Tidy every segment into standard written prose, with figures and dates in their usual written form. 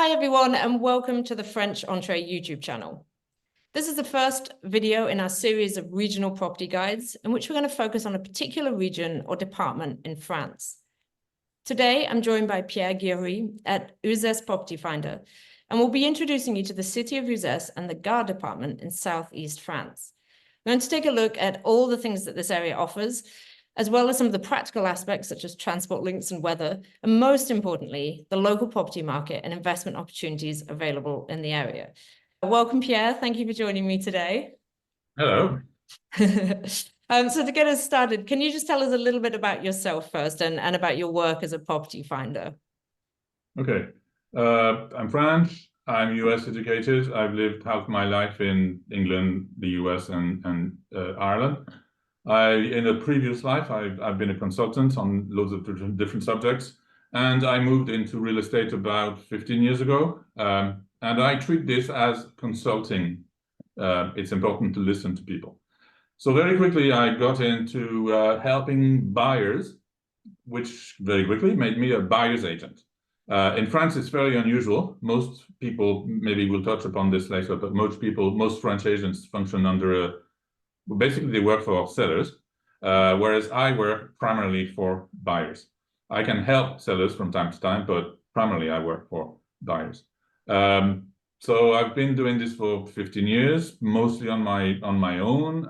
Hi everyone, and welcome to the FrenchEntrée YouTube channel. This is the first video in our series of regional property guides in which we're going to focus on a particular region or department in France. Today, I'm joined by Pierre Guillery at Uzès Property Finder, and we'll be introducing you to the city of Uzès and the Gard department in southeast France. We're going to take a look at all the things that this area offers, as well as some of the practical aspects such as transport links and weather, and most importantly, the local property market and investment opportunities available in the area. Welcome, Pierre. Thank you for joining me today. Hello. So to get us started, can you just tell us a little bit about yourself first and about your work as a property finder? Okay. I'm French. I'm US educated. I've lived half my life in England, the US, and Ireland. In a previous life, I've been a consultant on loads of different subjects, and I moved into real estate about 15 years ago. And I treat this as consulting. It's important to listen to people. So very quickly, I got into helping buyers, which very quickly made me a buyer's agent. In France, it's very unusual. Most people, maybe we'll touch upon this later, but most French agents function under basically they work for sellers, whereas I work primarily for buyers. I can help sellers from time to time, but primarily I work for buyers. So I've been doing this for 15 years, mostly on my own,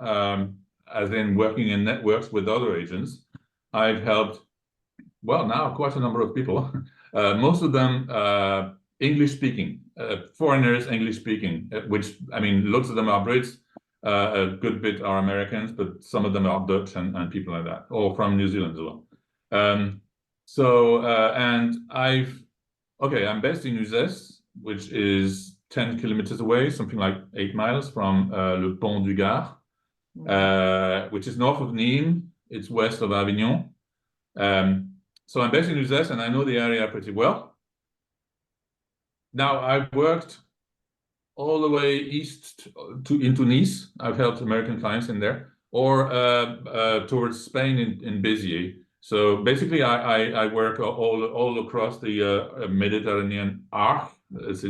as in working in networks with other agents. I've helped, well, now quite a number of people, most of them English-speaking, foreigners English-speaking, which, I mean, lots of them are Brits, a good bit are Americans, but some of them are Dutch and people like that, or from New Zealand as well. And I'm based in Uzès, which is 10 kilometers away, something like 8 miles from Le Pont du Gard, which is north of Nîmes. It's west of Avignon. So I'm based in Uzès, and I know the area pretty well. Now, I've worked all the way east into Nice. I've helped American clients in there, or towards Spain in Béziers. So basically, I work all across the Mediterranean arc. Let's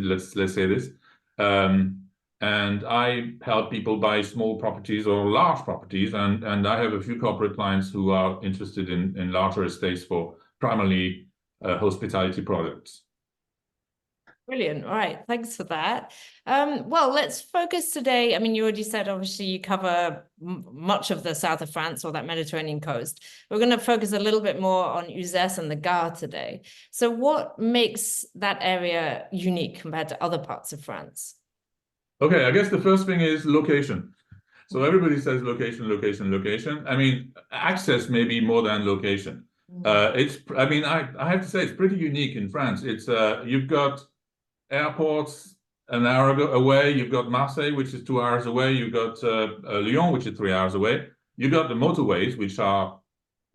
say this, and I help people buy small properties or large properties, and I have a few corporate clients who are interested in larger estates for primarily hospitality products. Brilliant. All right. Thanks for that. Well, let's focus today. I mean, you already said, obviously, you cover much of the south of France or that Mediterranean coast. We're going to focus a little bit more on Uzès and the Gard today. So what makes that area unique compared to other parts of France? Okay, I guess the first thing is location. So everybody says location, location, location. I mean, access may be more than location. I have to say it's pretty unique in France. It's you've got airports an hour away, you've got Marseille, which is 2 hours away, you've got Lyon, which is 3 hours away, you've got the motorways, which are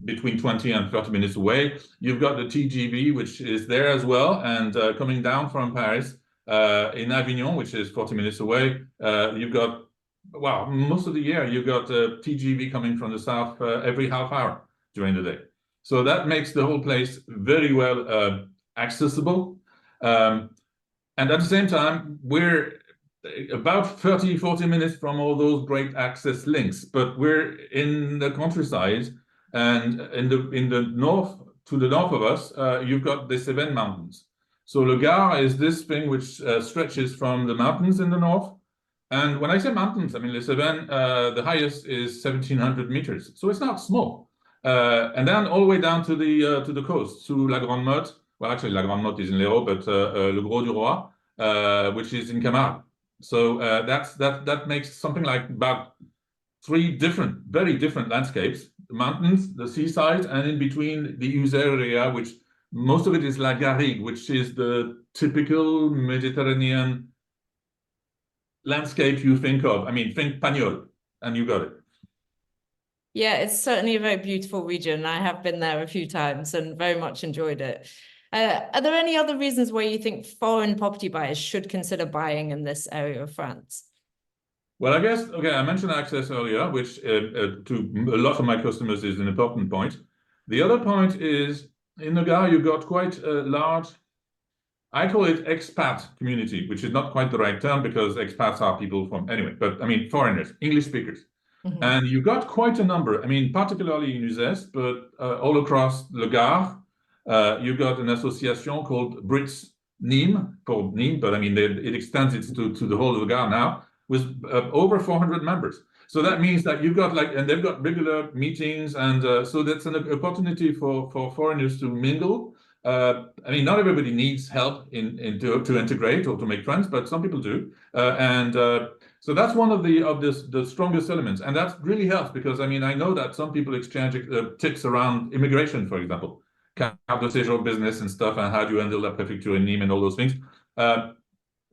between 20 and 30 minutes away, you've got the TGV, which is there as well, and coming down from Paris, in Avignon, which is 40 minutes away, you've got, well, most of the year, you've got TGV coming from the south every half hour during the day. So that makes the whole place very well accessible. And at the same time, we're about 30-40 minutes from all those great access links, but we're in the countryside, and in the north, to the north of us, you've got the Cévennes Mountains. So Le Gard is this thing which stretches from the mountains in the north. And when I say mountains, I mean the Cévennes, the highest is 1,700 meters. So it's not small. And then all the way down to the coast, to La Grande Motte. Well, actually, La Grande Motte is in l'Hérault, but Le Gros du Roi, which is in Camargue. So that makes something like about 3 very different landscapes: the mountains, the seaside, and in between the Uzès area, which most of it is La Garrigue, which is the typical Mediterranean landscape you think of. I mean, think Pagnol, and you got it. Yeah, it's certainly a very beautiful region. I have been there a few times and very much enjoyed it. Are there any other reasons why you think foreign property buyers should consider buying in this area of France? Well, I guess, okay, I mentioned access earlier, which to a lot of my customers is an important point. The other point is, in the Gard, you've got quite a large I call it expat community, which is not quite the right term because expats are people from anyway, but I mean foreigners, English speakers. And you got quite a number. I mean, particularly in Uzès, but all across Le Gard, you got an association called Brits Nîmes, called Nîmes, but I mean, it extends it to the whole of Le Gard now, with over 400 members. So that means that you've got like, and they've got regular meetings, and so that's an opportunity for foreigners to mingle. I mean, not everybody needs help to integrate or to make friends, but some people do, so that's one of the strongest elements, and that really helps because I mean I know that some people exchange tips around immigration, for example, carte de séjour business and stuff, and how do you handle la préfecture in Nîmes and all those things.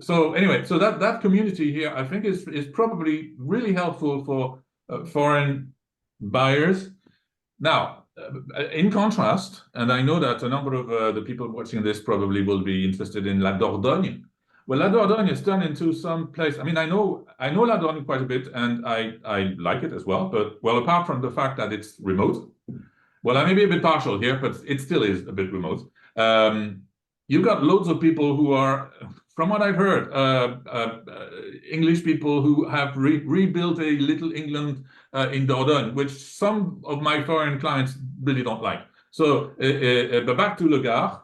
So anyway, so that community here I think is probably really helpful for foreign buyers. Now, in contrast, and I know that a number of the people watching this probably will be interested in La Dordogne. Well, La Dordogne is turned into some place. I mean, I know La Dordogne quite a bit, and I like it as well. But well, apart from the fact that it's remote, well, I may be a bit partial here, but it still is a bit remote. You've got loads of people who are, from what I've heard, English people who have rebuilt a little England in Dordogne, which some of my foreign clients really don't like. So, but back to Le Gard,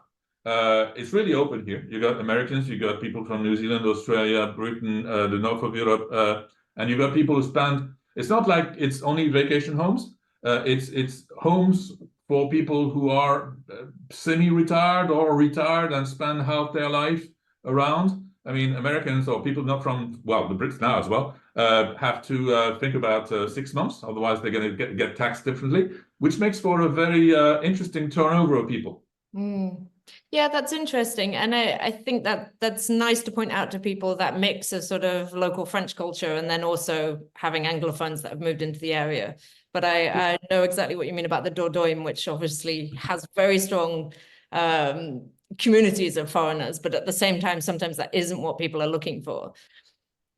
it's really open here. You got Americans, you got people from New Zealand, Australia, Britain, the north of Europe, and you got people who spend. It's not like it's only vacation homes. It's homes for people who are semi-retired or retired and spend half their life around. I mean, Americans or people not from, well, the Brits now as well, have to think about 6 months, otherwise they're going to get taxed differently, which makes for a very interesting turnover of people. Yeah, that's interesting. And I think that's nice to point out to people, that mix of sort of local French culture and then also having Anglophones that have moved into the area. But I know exactly what you mean about the Dordogne, which obviously has very strong communities of foreigners, but at the same time, sometimes that isn't what people are looking for.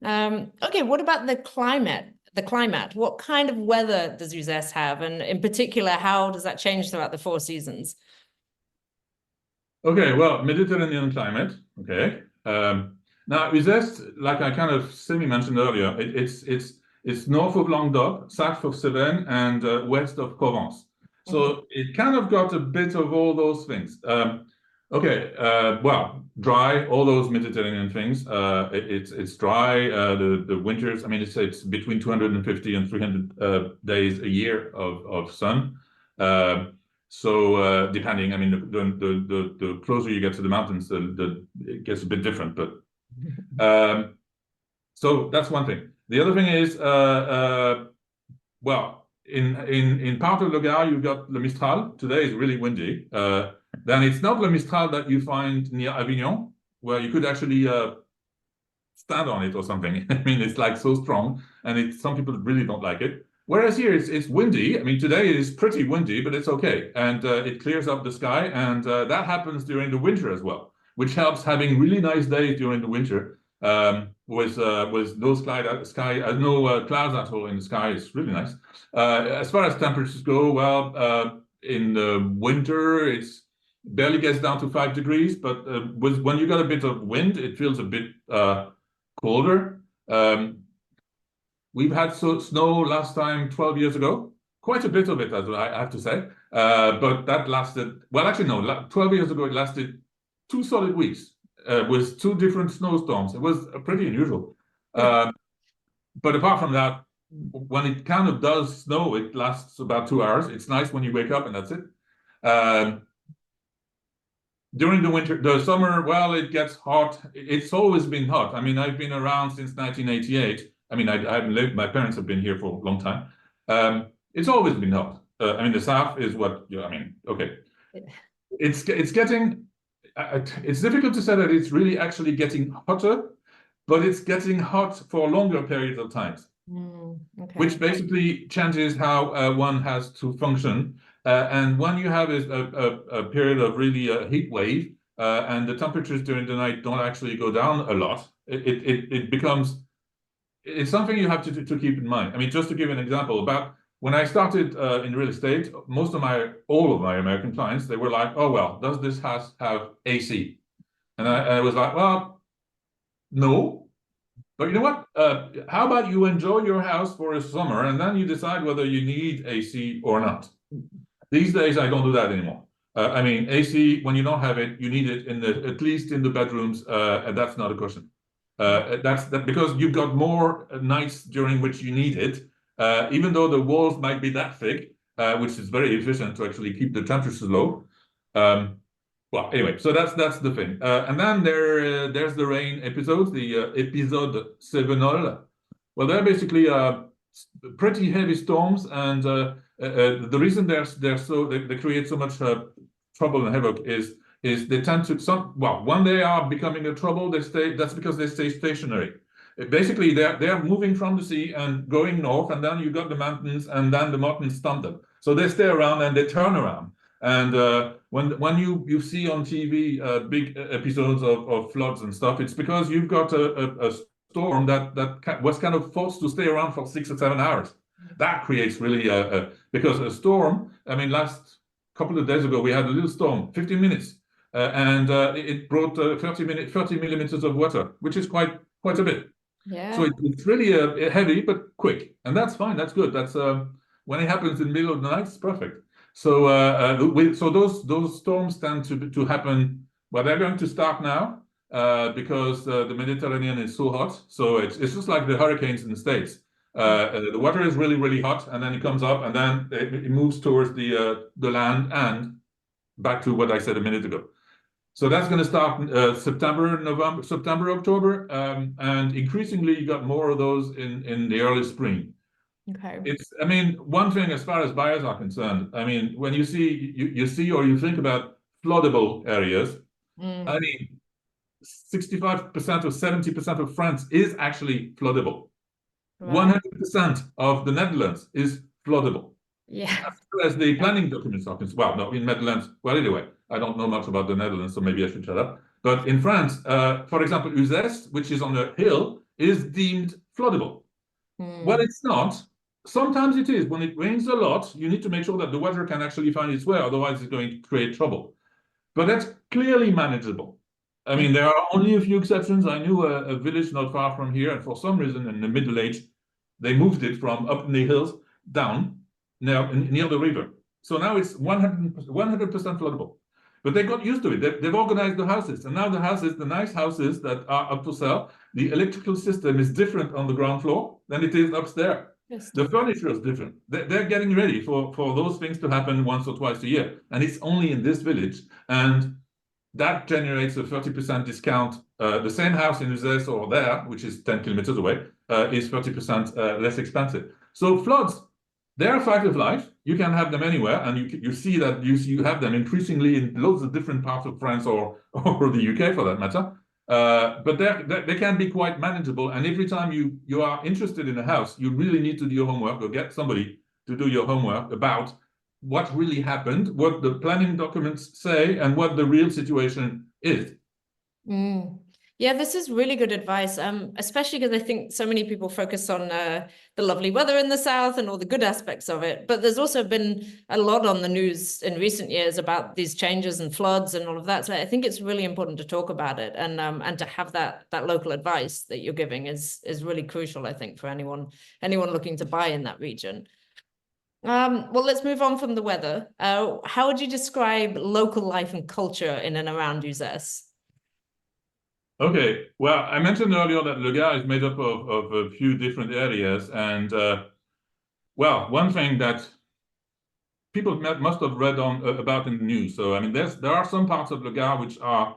Okay, what about the climate? What kind of weather does Uzès have? And in particular, how does that change throughout the 4 seasons? Okay, well, Mediterranean climate, okay. Now, Uzès, like I kind of semi-mentioned earlier, it's north of Languedoc, south of Cevennes, and west of Provence. So it kind of got a bit of all those things. Well, dry, all those Mediterranean things. It's dry. The winters, I mean, it's between 250 and 300 days a year of sun. So depending, I mean, the closer you get to the mountains, it gets a bit different. But so that's one thing. The other thing is, well, in part of Le Gard, you've got Le Mistral. Today is really windy. Then it's not Le Mistral that you find near Avignon, where you could actually stand on it or something. I mean, it's like so strong, and some people really don't like it. Whereas here it's windy. I mean, today it is pretty windy, but it's okay. And it clears up the sky, and that happens during the winter as well, which helps having really nice days during the winter with no clouds at all in the sky. It's really nice. As far as temperatures go, well, in the winter, it's barely gets down to 5 degrees, but when you got a bit of wind, it feels a bit colder. We've had snow last time 12 years ago, quite a bit of it, as I have to say. But that lasted, well, actually, no, 12 years ago, it lasted 2 solid weeks with 2 different snowstorms. It was pretty unusual. But apart from that, when it kind of does snow, it lasts about 2 hours. It's nice when you wake up and that's it. During the winter, the summer, well, it gets hot. It's always been hot. I mean, I've been around since 1988. I mean, I haven't lived, my parents have been here for a long time. It's always been hot. I mean, the south is what, I mean, okay. It's getting, it's difficult to say that it's really actually getting hotter, but it's getting hot for longer periods of time, okay. Which basically changes how one has to function. And when you have a period of really heat wave, and the temperatures during the night don't actually go down a lot, it becomes, it's something you have to keep in mind. I mean, just to give an example, about when I started in real estate, all of my American clients, they were like, oh, well, does this house have AC? And I was like, well, no. But you know what? How about you enjoy your house for a summer and then you decide whether you need AC or not. These days, I don't do that anymore. I mean, AC, when you don't have it, you need it at least in the bedrooms, and that's not a question. That's because you've got more nights during which you need it, even though the walls might be that thick, which is very efficient to actually keep the temperatures low. Well, anyway, so that's the thing. And then there's the rain episodes, the episode 7. Well, they're basically pretty heavy storms, and the reason they create so much trouble and havoc is they tend to when they are becoming a trouble, that's because they stay stationary. Basically, they're moving from the sea and going north, and then you got the mountains, and then the mountains stump them. So they stay around and they turn around. And when you see on TV big episodes of floods and stuff, it's because you've got a storm that was kind of forced to stay around for 6 or 7 hours. That creates really because a storm. I mean, last couple of days ago we had a little storm, 15 minutes, and it brought 30 millimeters of water, which is quite a bit. Yeah. So it's really heavy but quick, and that's fine. That's good. That's when it happens in the middle of the night, it's perfect. So so those storms tend to happen. Well, they're going to start now because the Mediterranean is so hot. So it's just like the hurricanes in the States. The water is really, really hot, and then it comes up, and then it moves towards the land and back to what I said a minute ago. So that's going to start September, October, and increasingly you got more of those in the early spring. Okay. I mean, one thing as far as buyers are concerned, I mean, when you see or you think about floodable areas, I mean, 65% or 70% of France is actually floodable. Right. 100% of the Netherlands is floodable. Yeah. As far as the planning documents are concerned, well, no, in Netherlands, well, anyway, I don't know much about the Netherlands, so maybe I should shut up. But in France, for example, Uzès, which is on a hill, is deemed floodable. Well, it's not. Sometimes it is. When it rains a lot, you need to make sure that the water can actually find its way, otherwise it's going to create trouble. But that's clearly manageable. I mean, there are only a few exceptions. I knew a village not far from here, and for some reason in the Middle Age, they moved it from up in the hills down near the river. So now it's 100% floodable. But they got used to it. They've organized the houses, and now the houses, the nice houses that are up for sale, the electrical system is different on the ground floor than it is upstairs. The furniture is different. They're getting ready for those things to happen once or twice a year. And it's only in this village. And that generates a 30% discount. The same house in Uzès or there, which is 10 kilometers away, is 30% less expensive. So floods, they're a fact of life. You can have them anywhere. And you see that you have them increasingly in loads of different parts of France or the UK for that matter. But they can be quite manageable. And every time you are interested in a house, you really need to do your homework or get somebody to do your homework about what really happened, what the planning documents say, and what the real situation is. Yeah, this is really good advice, especially because I think so many people focus on the lovely weather in the south and all the good aspects of it. But there's also been a lot on the news in recent years about these changes and floods and all of that. So I think it's really important to talk about it, and to have that local advice that you're giving is really crucial, I think, for anyone looking to buy in that region. Well, let's move on from the weather. How would you describe local life and culture in and around Uzès? Okay, well, I mentioned earlier that Le Gard is made up of a few different areas. And, well, one thing that people must have read about in the news. So, I mean, there are some parts of Le Gard which are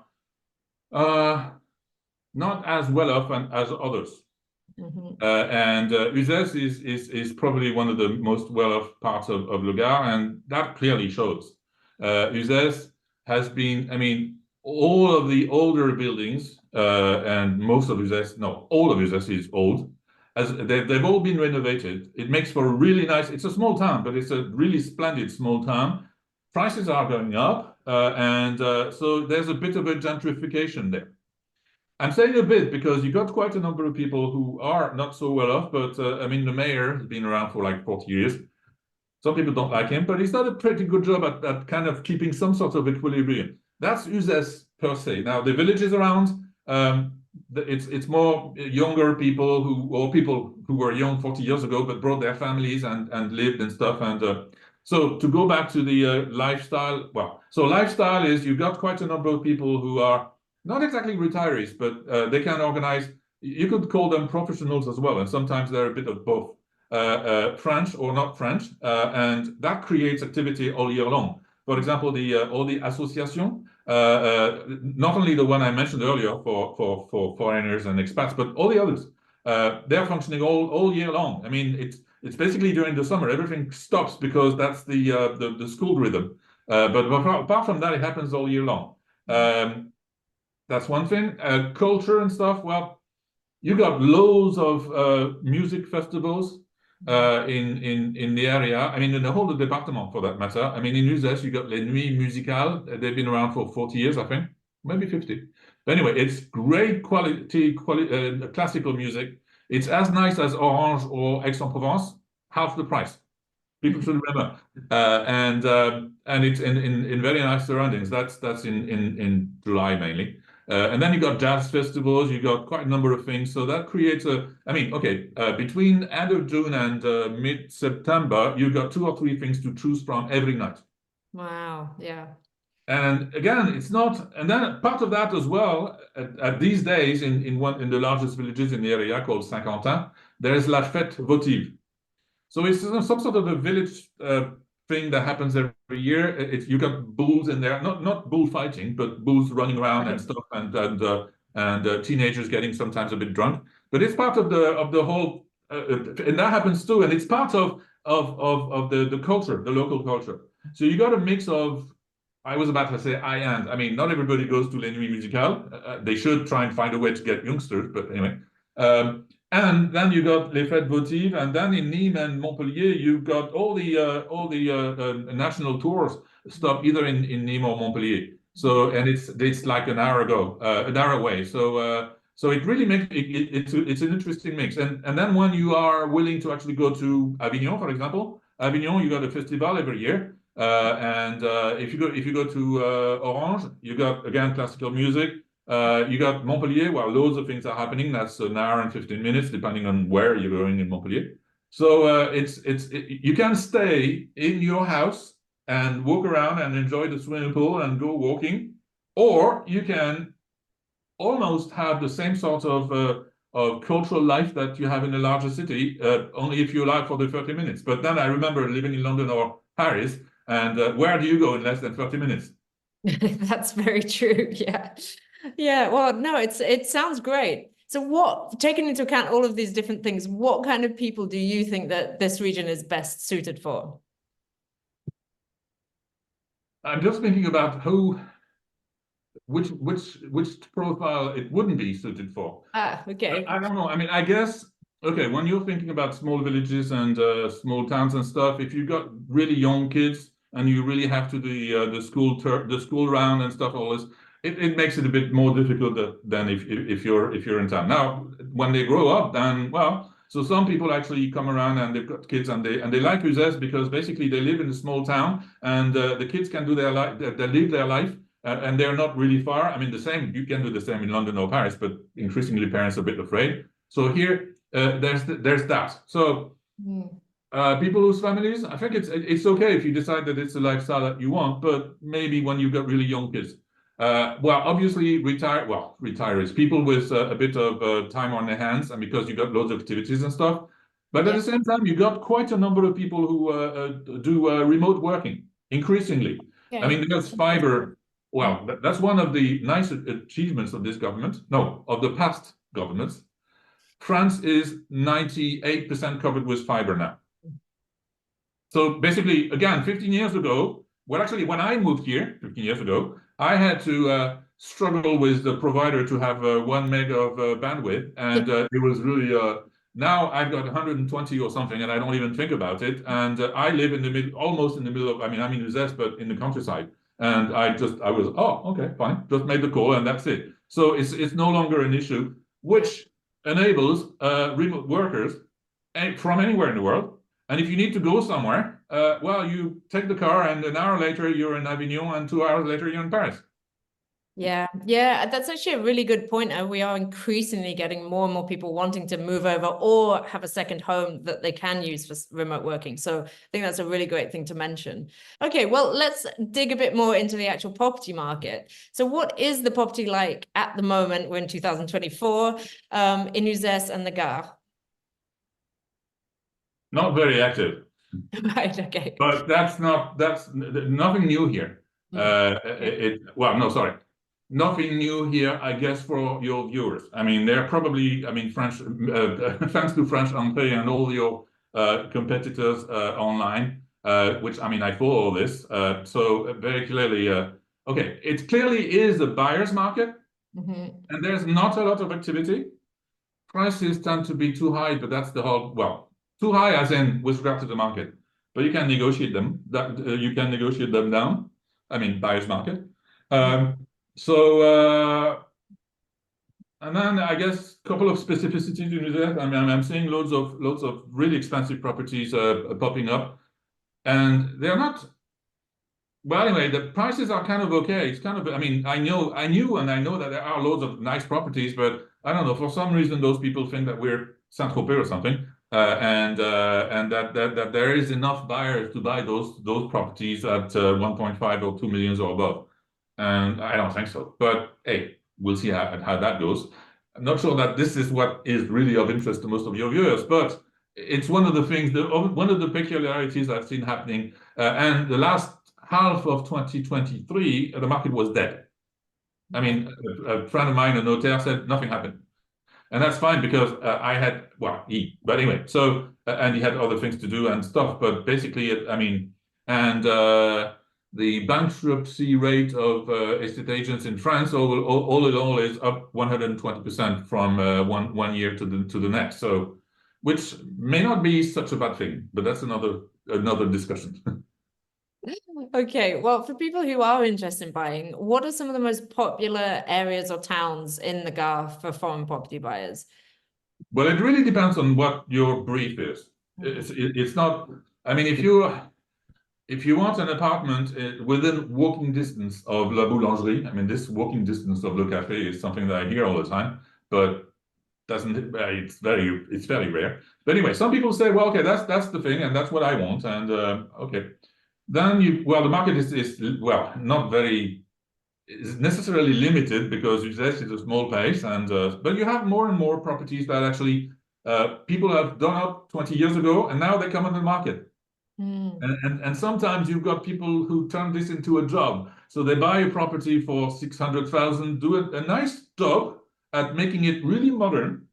not as well off as others. And Uzès is probably one of the most well-off parts of Le Gard, and that clearly shows. Uzès has been, I mean, all of the older buildings, and most of Uzès, no, all of Uzès is old, as they've all been renovated. It makes for a really nice, it's a small town, but it's a really splendid small town. Prices are going up, and so there's a bit of a gentrification there. I'm saying a bit because you got quite a number of people who are not so well off, but I mean, the mayor has been around for like 40 years. Some people don't like him, but he's done a pretty good job at kind of keeping some sort of equilibrium. That's Uzès per se. Now the villages around, it's more younger people who were young 40 years ago but brought their families and lived and stuff. And so to go back to the lifestyle, well, so lifestyle is you got quite a number of people who are not exactly retirees, but they can organize. You could call them professionals as well, and sometimes they're a bit of both, French or not French, and that creates activity all year long. For example, all the associations, not only the one I mentioned earlier for foreigners and expats, but all the others, they're functioning all year long. I mean, it's basically during the summer everything stops because that's the school rhythm. But apart from that, it happens all year long. That's one thing. Culture and stuff. Well, you got loads of music festivals in the area. I mean, in the whole department for that matter. I mean, in Uzès, you got Les Nuits Musicales. They've been around for 40 years, I think, maybe 50. But anyway, it's great quality classical music. It's as nice as Orange or Aix-en-Provence, half the price. People should remember, and it's in very nice surroundings. That's in July mainly. And then you got jazz festivals, you got quite a number of things. So that creates I mean, okay, between end of June and mid-September, you got 2 or 3 things to choose from every night. Wow, yeah. And again, it's not, and then part of that as well, at these days in the largest villages in the area called Saint-Quentin, there is La Fête Votive. So it's some sort of a village thing that happens every year. You got bulls in there, not bullfighting, but bulls running around and stuff, and teenagers getting sometimes a bit drunk. But it's part of the whole, and that happens too. And it's part of the culture, the local culture. So you got a mix of. I was about to say high-end. I mean, not everybody goes to Les Nuits Musicales. They should try and find a way to get youngsters, but anyway. And then you got Les Fêtes Votives, and then in Nîmes and Montpellier, you got all the national tours stop either in Nîmes or Montpellier. So, and it's like an hour away. So it really makes it's an interesting mix. And then when you are willing to actually go to Avignon, for example, Avignon, you got a festival every year. And if you go to Orange, you got again classical music. You got Montpellier, where loads of things are happening. That's an hour and 15 minutes, depending on where you're going in Montpellier. So you can stay in your house and walk around and enjoy the swimming pool and go walking, or you can almost have the same sort of cultural life that you have in a larger city, only if you allow for the 30 minutes. But then I remember living in London or Paris, and where do you go in less than 30 minutes? That's very true. Yeah. Yeah. Well, no, it sounds great. So taking into account all of these different things, what kind of people do you think that this region is best suited for? I'm just thinking about which profile it wouldn't be suited for. Okay. I don't know. I mean, I guess, okay, when you're thinking about small villages and small towns and stuff, if you've got really young kids and you really have to do the school round and stuff, all this, it makes it a bit more difficult than if you're in town. Now, when they grow up, then well, so some people actually come around and they've got kids and they like Uzès because basically they live in a small town and the kids can do their life, they live their life. And they're not really far. I mean, you can do the same in London or Paris, but increasingly parents are a bit afraid. So here, there's that. So people whose families, I think it's okay if you decide that it's a lifestyle that you want, but maybe when you've got really young kids. Well, obviously retirees, people with a bit of time on their hands, and because you got loads of activities and stuff. But at the same time, you got quite a number of people who do remote working, increasingly. Okay. I mean, there's fiber. Well, that's one of the nice achievements of this government. No, of the past governments. France is 98% covered with fiber now. So basically, again, 15 years ago, well, actually, when I moved here 15 years ago, I had to struggle with the provider to have 1 meg of bandwidth. And it was really, now I've got 120 or something, and I don't even think about it. And I live in the middle, almost in the middle of, I mean, I'm in Uzès, but in the countryside. And I was, oh, okay, fine, just made the call and that's it. So it's no longer an issue, which enables remote workers from anywhere in the world. And if you need to go somewhere, well, you take the car and an hour later you're in Avignon and 2 hours later you're in Paris. Yeah, that's actually a really good point. We are increasingly getting more and more people wanting to move over or have a second home that they can use for remote working. So I think that's a really great thing to mention. Okay, well, let's dig a bit more into the actual property market. So what is the property like at the moment? We're in 2024 in Uzès and Gard. Not very active. Right, okay. But that's nothing new here. Well, no, sorry. Nothing new here, I guess, for your viewers. I mean, they're probably, I mean, thanks to FrenchEntrée and all your competitors online, which, I mean, I follow all this. So very clearly, okay, it clearly is a buyer's market, and there's not a lot of activity. Prices tend to be too high, but that's the whole, well, too high as in with regard to the market. But you can negotiate them. You can negotiate them down. I mean, buyer's market. And then I guess a couple of specificities in that. I mean, I'm seeing loads of really expensive properties popping up, and they're not. Well, anyway, the prices are kind of okay. It's kind of. I mean, I knew, and I know that there are loads of nice properties, but I don't know. For some reason, those people think that we're Saint-Tropez or something. And that there is enough buyers to buy those properties at 1.5 or 2 million or above, and I don't think so. But hey, we'll see how that goes. I'm not sure that this is what is really of interest to most of your viewers, but it's one of the things, one of the peculiarities I've seen happening. And the last half of 2023, the market was dead. I mean, a friend of mine, a notaire, said nothing happened. And that's fine because I had, well, but anyway, so, and he had other things to do and stuff, but basically, I mean, and the bankruptcy rate of estate agents in France all in all is up 120% from one year to the next. So, which may not be such a bad thing, but that's another discussion. Okay, well, for people who are interested in buying, what are some of the most popular areas or towns in the Gard for foreign property buyers? Well, it really depends on what your brief is. It's not, I mean, if you want an apartment within walking distance of La Boulangerie, I mean, this walking distance of Le Café is something that I hear all the time, but it's very rare. But anyway, some people say, well, okay, that's the thing, and that's what I want, and okay. Then the market is well, not very is necessarily limited because Uzès is a small place, and but you have more and more properties that actually people have done up 20 years ago, and now they come on the market. And sometimes you've got people who turn this into a job. So they buy a property for 600,000, do a nice job at making it really modern,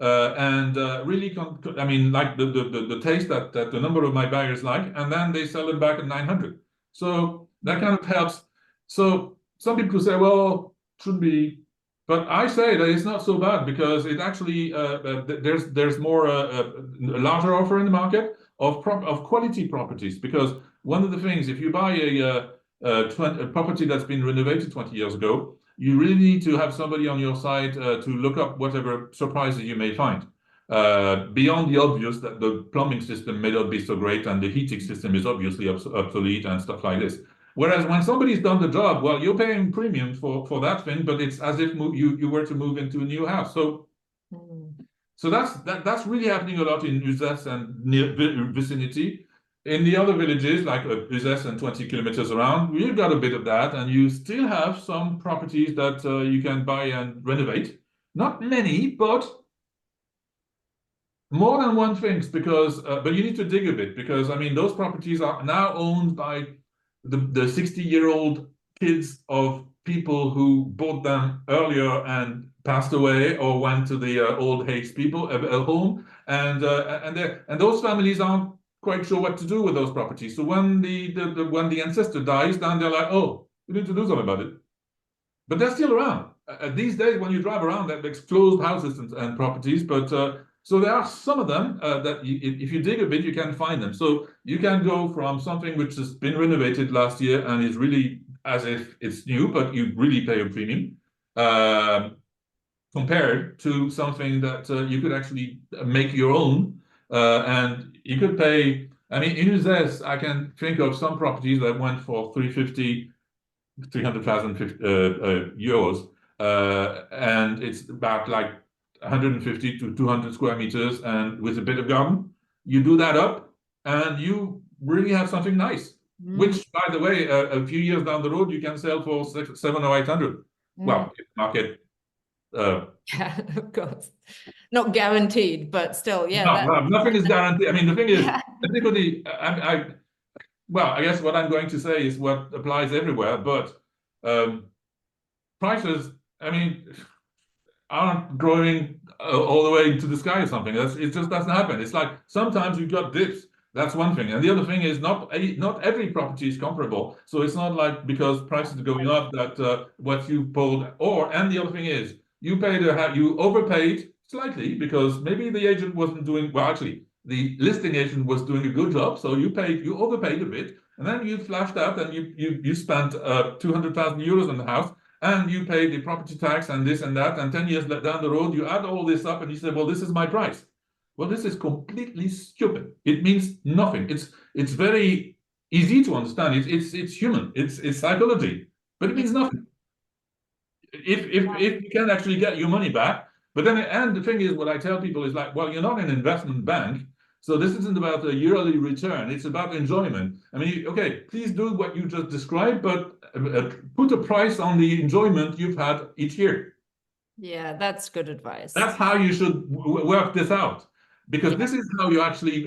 and really, I mean, like the taste that the number of my buyers like, and then they sell it back at 900. So that kind of helps. So some people say, well, should be, but I say that it's not so bad because it actually there's more a larger offer in the market of quality properties. Because one of the things, if you buy a property that's been renovated 20 years ago, you really need to have somebody on your side to look up whatever surprises you may find. Beyond the obvious that the plumbing system may not be so great and the heating system is obviously obsolete and stuff like this. Whereas when somebody's done the job, well, you're paying premium for that thing, but it's as if you were to move into a new house. So that's really happening a lot in Uzès and near vicinity. In the other villages, like Uzès and 20 kilometers around, we've got a bit of that, and you still have some properties that you can buy and renovate. Not many, but more than one thing, because but you need to dig a bit, because I mean those properties are now owned by the 60-year-old kids of people who bought them earlier and passed away or went to the old age people home, and those families aren't quite sure what to do with those properties. So when the ancestor dies, then they're like, oh, we need to do something about it. But they're still around. These days, when you drive around, there's closed houses and properties, but so there are some of them that if you dig a bit, you can find them. So you can go from something which has been renovated last year and is really as if it's new, but you really pay a premium, compared to something that you could actually make your own, and you could pay. I mean, in Uzès, I can think of some properties that went for 350, 300,000 euros, and it's about like 150 to 200 square meters, and with a bit of garden, you do that up, and you really have something nice. Which, by the way, a few years down the road, you can sell for 700 or 800. Well, if market. Yeah, of course. Not guaranteed, but still, yeah. No, nothing is guaranteed. I mean, the thing is, everybody, well, I guess what I'm going to say is what applies everywhere, but prices, I mean, aren't growing all the way to the sky or something. It just doesn't happen. It's like sometimes you've got dips. That's one thing. And the other thing is not every property is comparable. So it's not like because prices are going up that what you pulled, and the other thing is you overpaid slightly because maybe the agent wasn't doing, well, actually, the listing agent was doing a good job. So you overpaid a bit, and then you flashed out and you spent 200,000 euros on the house, and you paid the property tax and this and that, and 10 years down the road, you add all this up and you say, well, this is my price. Well, this is completely stupid. It means nothing. It's very easy to understand. It's human. It's psychology, but it means nothing. If you can actually get your money back, but then, and the thing is, what I tell people is like, well, you're not an investment bank, so this isn't about a yearly return. It's about enjoyment. I mean, okay, please do what you just described, but put a price on the enjoyment you've had each year. Yeah, that's good advice. That's how you should work this out. Because this is how you actually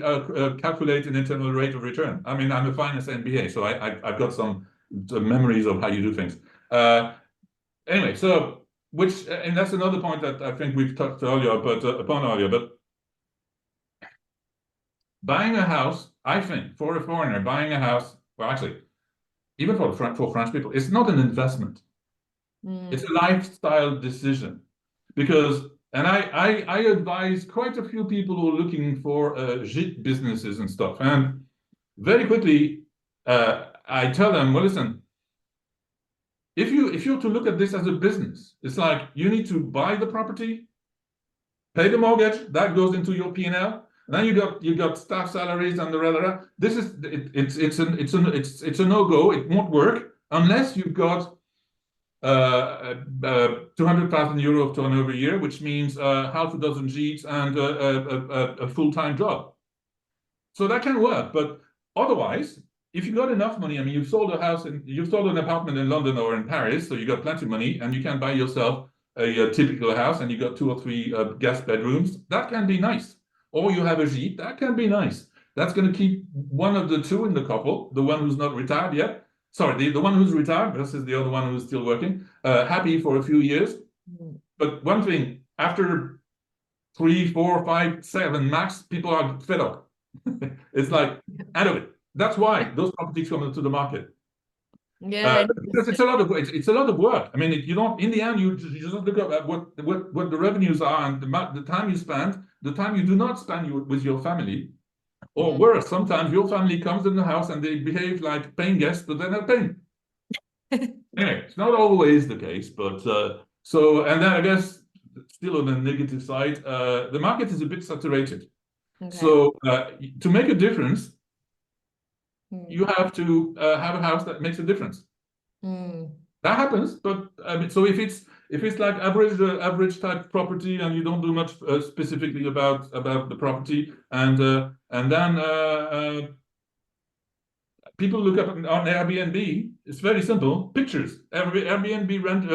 calculate an internal rate of return. I mean, I'm a finance MBA, so I've got some memories of how you do things. Anyway, so and that's another point that I think we've touched earlier, but buying a house, I think, for a foreigner, buying a house, well, actually, even for French people, it's not an investment. It's a lifestyle decision, because. And I advise quite a few people who are looking for gîte businesses and stuff. And very quickly, I tell them, well, listen, if you're to look at this as a business, it's like you need to buy the property, pay the mortgage, that goes into your P&L, and then you got staff salaries and the rest. This is it's a no-go. It won't work unless you've got 200,000 euro of turnover a year, which means half a dozen gîtes and a full-time job. So that can work, but otherwise, if you got enough money, I mean, you've sold an apartment in London or in Paris, so you got plenty of money, and you can buy yourself a typical house, and you got 2 or 3 guest bedrooms. That can be nice. Or you have a gîte. That can be nice. That's going to keep one of the two in the couple, the one who's not retired yet. Sorry, the one who's retired versus the other one who's still working, happy for a few years. But one thing, after 3, 4, 5, 7 max, people are fed up. It's like, out of it. That's why those properties come into the market. Yeah, because it's a lot of work. I mean, you don't. In the end, you just look at what the revenues are and the time you spend, the time you do not spend with your family. Or worse, sometimes your family comes in the house and they behave like paying guests, but they're not paying. Anyway, it's not always the case, but and then I guess still on the negative side, the market is a bit saturated. Okay. So to make a difference, you have to have a house that makes a difference. That happens, but so if it's like average type property and you don't do much specifically about the property, and then people look up on Airbnb. It's very simple. Pictures. Airbnb rent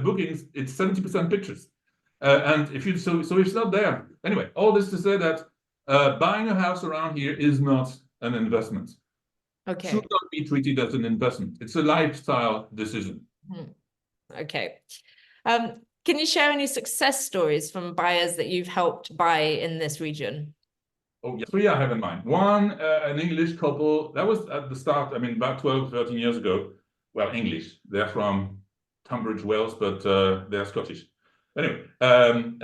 bookings. It's 70% pictures, and if you so it's not there. Anyway, all this to say that buying a house around here is not an investment. Okay. Should not be treated as an investment. It's a lifestyle decision. Okay. Can you share any success stories from buyers that you've helped buy in this region? Oh, yeah. 3 I have in mind. One, an English couple. That was at the start, I mean, about 12, 13 years ago. Well, English. They're from Tunbridge, Wales, but they're Scottish. Anyway, and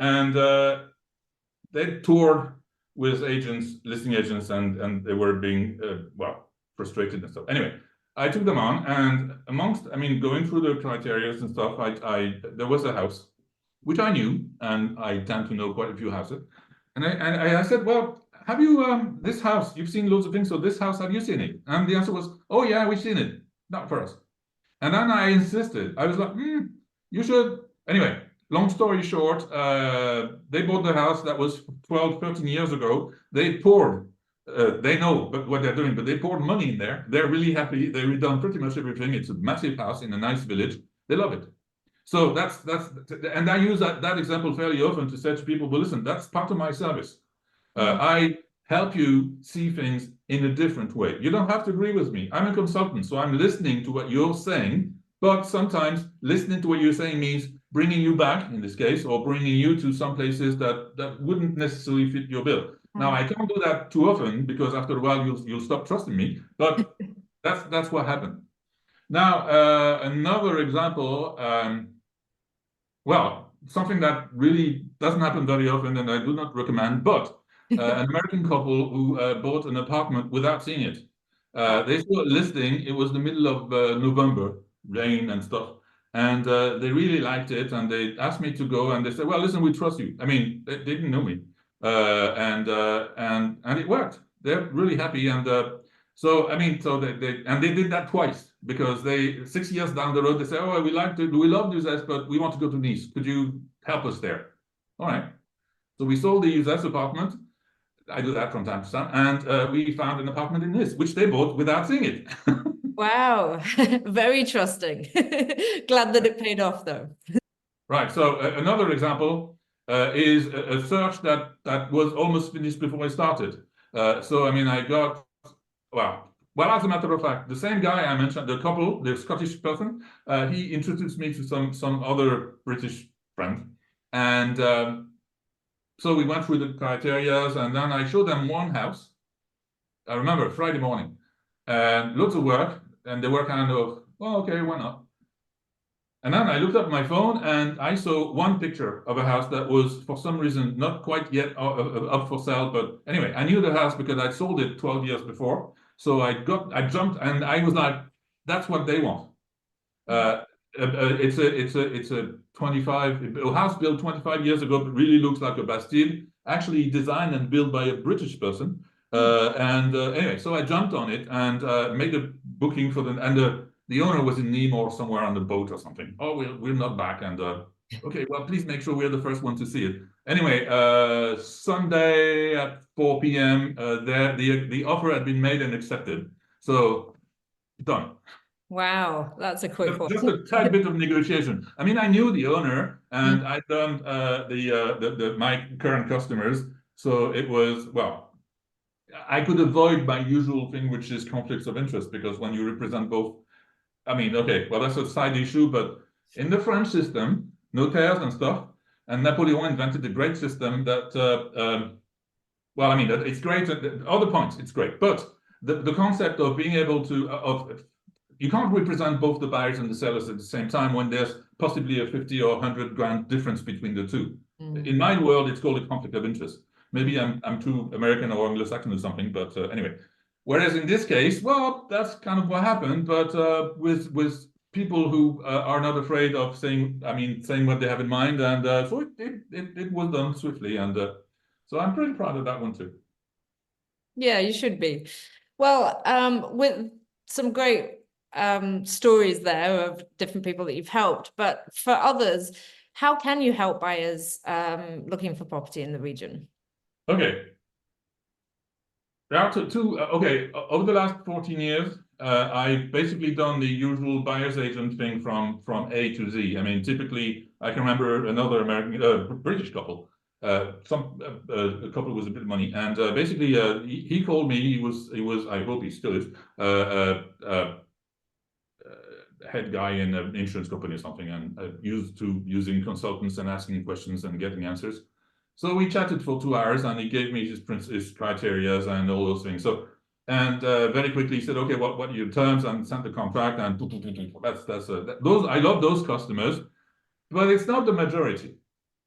they toured with agents, listing agents, and they were being, frustrated and stuff. Anyway, I took them on, and going through the criteria and stuff, there was a house which I knew, and I tend to know quite a few houses, and I said, well, have you this house? You've seen loads of things, so this house, have you seen it? And the answer was, oh yeah, we've seen it. Not for us. And then I insisted. I was like, you should. Anyway, long story short, they bought the house that was 12, 13 years ago. They poured, they know what they're doing, but they poured money in there. They're really happy. They've redone pretty much everything. It's a massive house in a nice village. They love it. So and I use that example fairly often to say to people, well, listen, that's part of my service. I help you see things in a different way. You don't have to agree with me. I'm a consultant, so I'm listening to what you're saying, but sometimes listening to what you're saying means bringing you back, in this case, or bringing you to some places that wouldn't necessarily fit your bill. Now, I can't do that too often because after a while you'll stop trusting me, but that's what happened. Now, another example, well, something that really doesn't happen very often and I do not recommend, but an American couple who bought an apartment without seeing it. They saw a listing. It was the middle of November, rain and stuff. And they really liked it. And they asked me to go and they said, well, listen, we trust you. I mean, they didn't know me. And it worked. They're really happy. And so, I mean, so they did that twice because 6 years down the road, they say, oh, we love Uzès, but we want to go to Nice. Could you help us there? All right. So we sold the Uzès apartment. I do that from time to time. And we found an apartment in Nice, which they bought without seeing it. Wow. Very trusting. Glad that it paid off, though. Right. So another example is a search that was almost finished before I started. So, I mean, I got, well, as a matter of fact, the same guy I mentioned, the couple, the Scottish person, he introduced me to some other British friend. And so we went through the criteria, and then I showed them one house. I remember Friday morning, and loads of work, and they were kind of, well, okay, why not? And then I looked up my phone, and I saw one picture of a house that was, for some reason, not quite yet up for sale. But anyway, I knew the house because I'd sold it 12 years before. So I jumped, and I was like, that's what they want. It's a house built 25 years ago, but really looks like a Bastille, actually designed and built by a British person. Anyway, so I jumped on it and made a booking for them. And the owner was in Nîmes or somewhere on the boat or something. Oh, we're not back. And okay, well, please make sure we're the first one to see it. Anyway, Sunday at 4 p.m., the offer had been made and accepted. So done. Wow, that's a quick one. Just a tad bit of negotiation. I mean, I knew the owner, and I'd done my current customers, so it was, well, I could avoid my usual thing, which is conflicts of interest, because when you represent both, I mean, okay, well, that's a side issue, but in the French system, notaires and stuff, and Napoleon invented a great system that, well, I mean, that it's great. Other points, it's great, but the concept of being able to you can't represent both the buyers and the sellers at the same time when there's possibly a 50 or 100 grand difference between the two. In my world, it's called a conflict of interest. Maybe I'm too American or Anglo-Saxon or something, but anyway. Whereas in this case, well, that's kind of what happened, but with people who are not afraid of saying what they have in mind, and so it was done swiftly, and so I'm pretty proud of that one too. Yeah, you should be. Well, with some great stories there of different people that you've helped, but for others, how can you help buyers looking for property in the region? Okay. There are okay, over the last 14 years, I've basically done the usual buyer's agent thing from A to Z. I mean, typically, I can remember another British couple. A couple with a bit of money, and basically, he called me. He was. I hope he still is. Head guy in an insurance company or something, and used to using consultants and asking questions and getting answers. So we chatted for 2 hours, and he gave me his criteria and all those things. So, and very quickly he said, okay, what are your terms? And sent the contract, and those. I love those customers, but it's not the majority.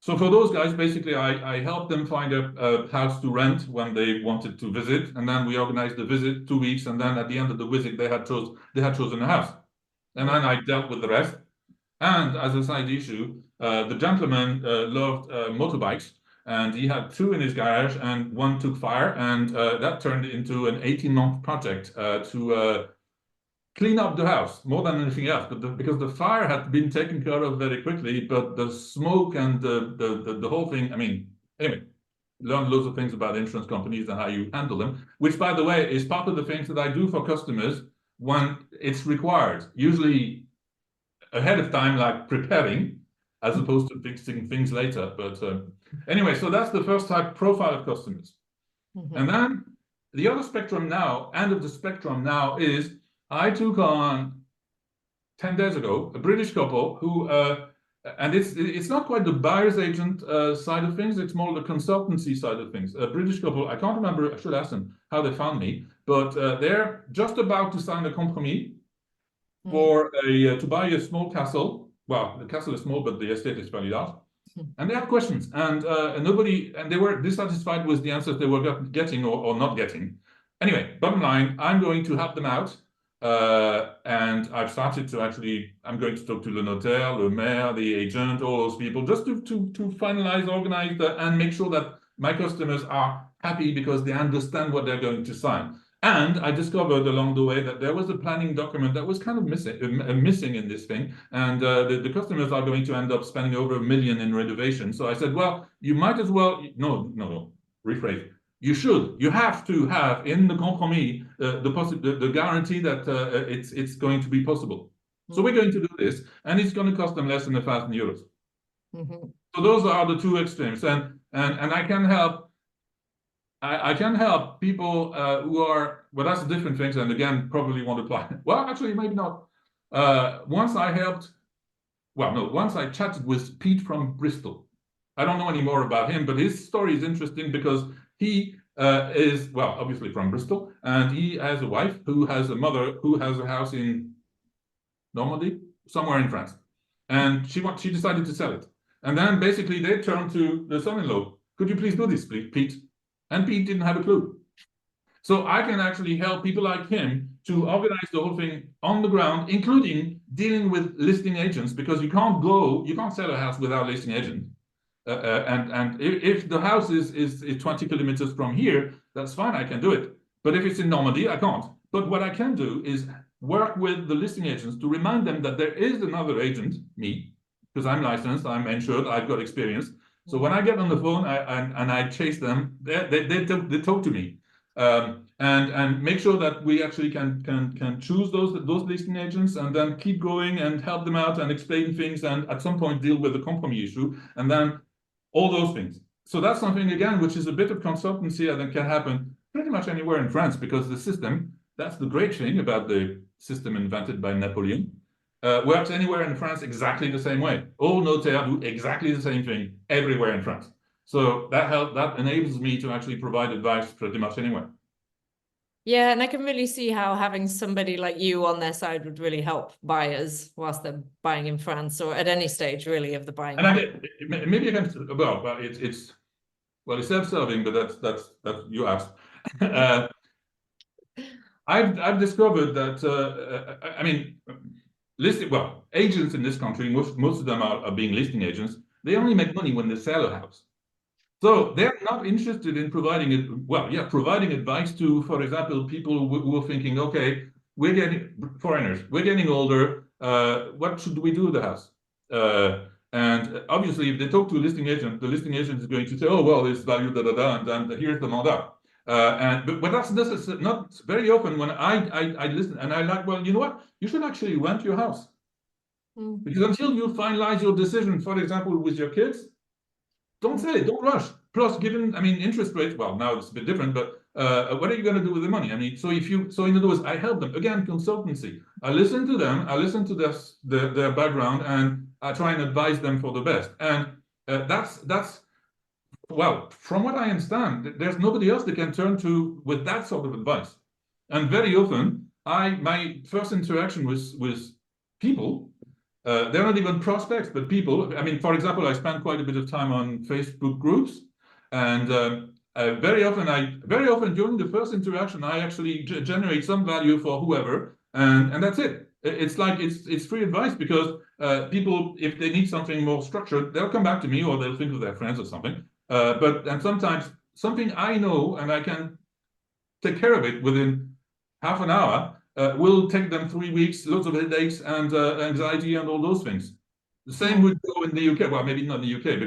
So for those guys, basically, I helped them find a house to rent when they wanted to visit, and then we organized the visit 2 weeks, and then at the end of the visit, they had chosen a house. And then I dealt with the rest. And as a side issue, the gentleman loved motorbikes, and he had 2 in his garage, and one took fire, and that turned into an 18-month project to clean up the house more than anything else, but because the fire had been taken care of very quickly, but the smoke and the whole thing, I mean, anyway, learn loads of things about insurance companies and how you handle them, which, by the way, is part of the things that I do for customers when it's required, usually ahead of time, like preparing, as opposed to fixing things later. But anyway, so that's the first type profile of customers. And then the other spectrum now, end of the spectrum now, is I took on 10 days ago a British couple who, and it's not quite the buyer's agent side of things, it's more the consultancy side of things. A British couple, I can't remember, I should ask them how they found me, but they're just about to sign a compromis for to buy a small castle. Well, the castle is small, but the estate is fairly large. And they have questions, and they were dissatisfied with the answers they were getting or not getting. Anyway, bottom line, I'm going to help them out. And I've started to I'm going to talk to le notaire, le maire, the agent, all those people, just to finalize, organize, and make sure that my customers are happy because they understand what they're going to sign. And I discovered along the way that there was a planning document that was kind of missing in this thing. And the customers are going to end up spending over $1 million in renovation. So I said, well, you might as well, no, rephrase. You have to have in the compromis the guarantee that it's going to be possible. So we're going to do this, and it's going to cost them less than €1,000. So those are the two extremes, and I can help. I can help people who are, well, that's a different thing, and again, probably won't apply. Well, actually, maybe not. Once I chatted with Pete from Bristol. I don't know any more about him, but his story is interesting because he is, well, obviously from Bristol, and he has a wife who has a mother who has a house in Normandy, somewhere in France. And she decided to sell it. And then basically they turned to the son-in-law. Could you please do this, please, Pete? And Pete didn't have a clue. So I can actually help people like him to organize the whole thing on the ground, including dealing with listing agents, because you can't sell a house without a listing agent. And if the house is 20 kilometers from here, that's fine, I can do it. But if it's in Normandy, I can't. But what I can do is work with the listing agents to remind them that there is another agent, me, because I'm licensed, I'm insured, I've got experience. So when I get on the phone and I chase them, they talk to me, and make sure that we actually can choose those listing agents and then keep going and help them out and explain things and at some point deal with the compromise issue and then all those things. So that's something again which is a bit of consultancy and that can happen pretty much anywhere in France because the system, that's the great thing about the system invented by Napoleon. Works anywhere in France exactly the same way. All notaires do exactly the same thing everywhere in France. So that enables me to actually provide advice pretty much anywhere. Yeah, and I can really see how having somebody like you on their side would really help buyers whilst they're buying in France or at any stage really of the buying. And maybe I can, well, it's self-serving, but that's you asked. I've discovered that I mean. Agents in this country, most of them are being listing agents. They only make money when they sell a house. So they're not interested in providing advice to, for example, people who are thinking, okay, we're getting older. What should we do with the house? And obviously, if they talk to a listing agent, the listing agent is going to say, oh, well, it's value, and then here's the mandat. But that's not very often when I listen and I like, well, you know what? You should actually rent your house. Because until you finalize your decision, for example, with your kids, don't sell it, don't rush. Plus, given, interest rates, well, now it's a bit different, but what are you going to do with the money? So in other words, I help them. Again, consultancy. I listen to them, I listen to their background, and I try and advise them for the best. And that's well, from what I understand, there's nobody else they can turn to with that sort of advice. And very often, my first interaction with people, they're not even prospects, but people. For example, I spend quite a bit of time on Facebook groups, and very often during the first interaction, I actually generate some value for whoever, and that's it. It's like it's free advice because people, if they need something more structured, they'll come back to me or they'll think of their friends or something. And sometimes something I know and I can take care of it within half an hour, will take them 3 weeks, lots of headaches and anxiety and all those things. The same would go in the UK. Well, maybe not in the UK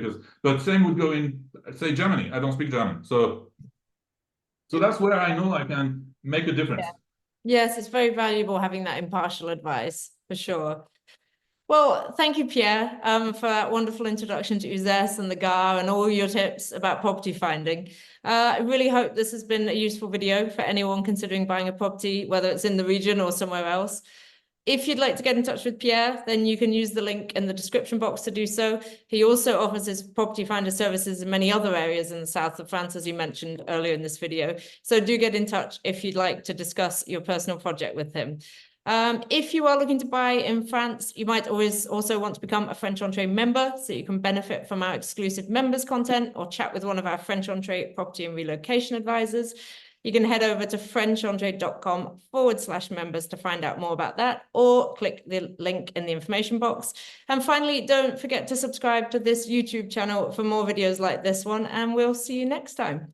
but same would go in, say, Germany. I don't speak German, so that's where I know I can make a difference. Yeah. Yes, it's very valuable having that impartial advice, for sure. Well, thank you, Pierre, for that wonderful introduction to Uzès and the Gard and all your tips about property finding. I really hope this has been a useful video for anyone considering buying a property, whether it's in the region or somewhere else. If you'd like to get in touch with Pierre, then you can use the link in the description box to do so. He also offers his property finder services in many other areas in the south of France, as you mentioned earlier in this video. So do get in touch if you'd like to discuss your personal project with him. If you are looking to buy in France, you might always also want to become a FrenchEntrée member so you can benefit from our exclusive members content or chat with one of our FrenchEntrée property and relocation advisors. You can head over to FrenchEntrée.com/members to find out more about that, or click the link in the information box. And finally, don't forget to subscribe to this YouTube channel for more videos like this one, and we'll see you next time.